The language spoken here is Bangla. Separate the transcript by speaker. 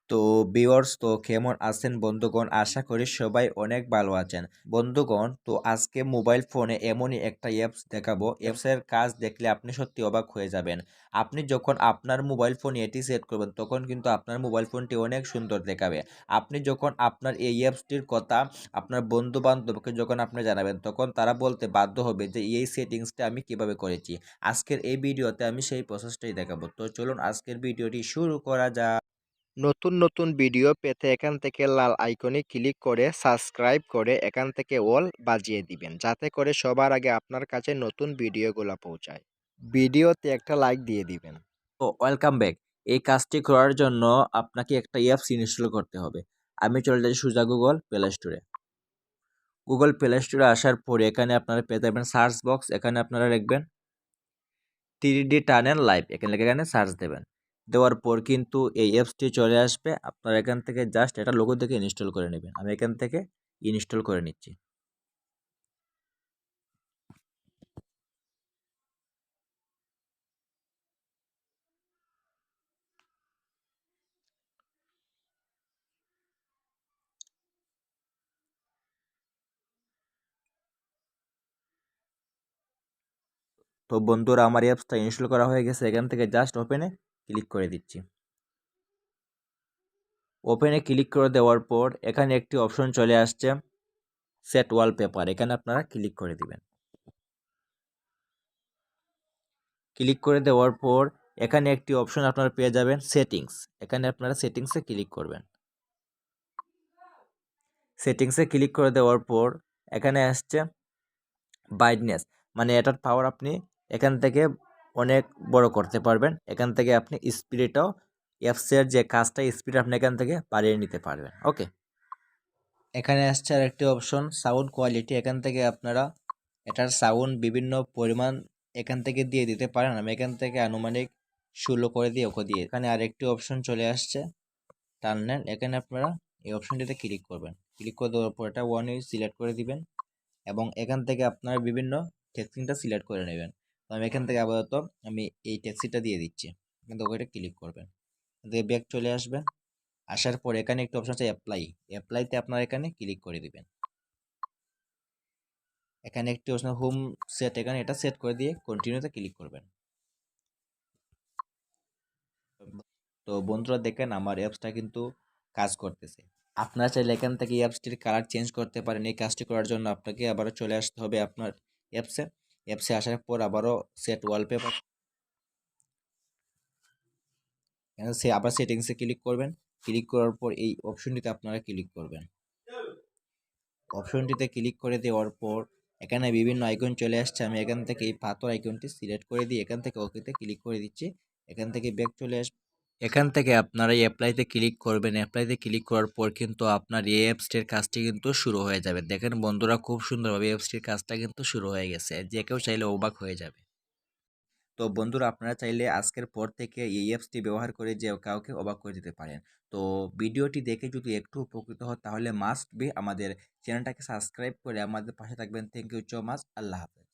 Speaker 1: তো ভিউয়ার্স তো কেমন আছেন বন্ধুগণ? আশা করি সবাই অনেক ভালো আছেন। বন্ধুগণ তো আজকে মোবাইল ফোনে এমনই একটা অ্যাপস দেখাবো। অ্যাপসের কাজ দেখলে আপনি সত্যি অবাক হয়ে যাবেন। আপনি যখন আপনার মোবাইল ফোনে এটি সেট করবেন তখন কিন্তু আপনার মোবাইল ফোনটি অনেক সুন্দর দেখাবে। আপনি যখন আপনার এই অ্যাপসটির কথা আপনার বন্ধু-বান্ধবকে যখন আপনি জানাবেন তখন তারা বলতে বাধ্য হবে যে এই সেটিংসটা আমি কিভাবে করেছি। আজকের এই ভিডিওতে আমি সেই প্রসেসটাই দেখাবো। তো চলুন আজকের ভিডিওটি শুরু করা যাক।
Speaker 2: নতুন নতুন ভিডিও পেতে এখান থেকে লাল আইকনে ক্লিক করে সাবস্ক্রাইব করে এখান থেকে অল বাজিয়ে দিবেন যাতে করে সবার আগে আপনার কাছে নতুন ভিডিওগুলো পৌঁছায়। ভিডিওতে একটা লাইক দিয়ে দিবেন।
Speaker 1: তো ওয়েলকাম ব্যাক। এই কাজটি করার জন্য আপনাকে একটা অ্যাপস ইনস্টল করতে হবে। আমি চলে যাচ্ছি সোজা গুগল প্লে স্টোরে। গুগল প্লে স্টোরে আসার পরে এখানে আপনারা পেয়ে যাবেন সার্চ বক্স। এখানে আপনারা লিখবেন 3D টানেল লাইভ। এখানে সার্চ দেবেন। দেওয়ার পর কিন্তু এই অ্যাপসটি চলে আসবে। আপনারা এখান থেকে জাস্ট এটা লোগো দেখে ইনস্টল করে নেবেন। আমি এখান থেকে ইনস্টল করে নিচ্ছি। তো বন্ধুরা আমার অ্যাপসটা ইনস্টল করা হয়ে গেছে। এখান থেকে জাস্ট ওপেনে ক্লিক করে দিচ্ছি। ওপেনে ক্লিক করে দেওয়ার পর এখানে একটি অপশন চলে আসছে সেট ওয়ালপেপার। এখানে আপনারা ক্লিক করে দিবেন। ক্লিক করে দেওয়ার পর এখানে একটি অপশন আপনারা পেয়ে যাবেন সেটিংস। এখানে আপনারা সেটিংসে ক্লিক করবেন। সেটিংসে ক্লিক করে দেওয়ার পর এখানে আসছে ব্রাইটনেস, মানে এটার পাওয়ার আপনি এখান থেকে অনেক বড় করতে পারবেন। এখান থেকে আপনি স্পিডটাও অ্যাপসের যে কাজটা স্পিড আপনি এখান থেকে বাড়িয়ে নিতে পারবেন। ওকে, এখানে আসছে আর একটি অপশন সাউন্ড কোয়ালিটি। এখান থেকে আপনারা এটার সাউন্ড বিভিন্ন পরিমাণ এখান থেকে দিয়ে দিতে পারেন। আমি এখান থেকে আনুমানিক 16 করে দিয়ে ওকে দিয়ে। এখানে আরেকটি অপশন চলে আসছে টার্নেল। এখানে আপনারা এই অপশনটিতে ক্লিক করবেন। ক্লিক করে দেওয়ার পর এটা 1 ইঞ্চ সিলেক্ট করে দিবেন এবং এখান থেকে আপনারা বিভিন্ন টেক্সটিংটা সিলেক্ট করে নেবেন। তো আমি এখান থেকে আপাতত আমি এই টেক্সটিটা দিয়ে দিচ্ছি। কিন্তু ওইটা ক্লিক করবেন, দিয়ে ব্যাক চলে আসবেন। আসার পর এখানে একটি অপশন আছে অ্যাপ্লাই। অ্যাপ্লাইতে আপনারা এখানে ক্লিক করে দিবেন। এখানে একটি অপশন হোম সেট, এখানে এটা সেট করে দিয়ে কন্টিনিউতে ক্লিক করবেন। তো বন্ধুরা দেখেন আমার অ্যাপসটা কিন্তু কাজ করতেছে। আপনারা চাইলে এখান থেকে এই অ্যাপসটির কালার চেঞ্জ করতে পারেন। এই কাজটি করার জন্য আপনাকে আবারও চলে আসতে হবে আপনার অ্যাপসে। অ্যাপসে আসার পর আবারও সেট ওয়ালপেপার, সে আবার সেটিংসে ক্লিক করবেন। ক্লিক করার পর এই অপশনটিতে আপনারা ক্লিক করবেন। অপশনটিতে ক্লিক করে দেওয়ার পর এখানে বিভিন্ন আইকন চলে আসছে। আমি এখান থেকে এই পাথর আইকনটি সিলেক্ট করে দিয়ে এখান থেকে ওকেতে ক্লিক করে দিচ্ছি। এখান থেকে ব্যাক চলে আসবে। এখান থেকে আপনারা এই অ্যাপ্লাইতে ক্লিক করবেন। অ্যাপ্লাইতে ক্লিক করার পর কিন্তু আপনার এই অ্যাপসটির কাজটি কিন্তু শুরু হয়ে যাবে। দেখেন বন্ধুরা খুব সুন্দরভাবে অ্যাপসটির কাজটা কিন্তু শুরু হয়ে গেছে। যে কেউ চাইলে অবাক হয়ে যাবে। তো বন্ধুরা আপনারা চাইলে আজকের পর থেকে এই অ্যাপসটি ব্যবহার করে যে কাউকে অবাক করে দিতে পারেন। তো ভিডিওটি দেখে যদি একটু উপকৃত হয় তাহলে মাস্ট বি আমাদের চ্যানেলটাকে সাবস্ক্রাইব করে আমাদের পাশে থাকবেন। Thank you so much. আল্লাহ হাফেজ।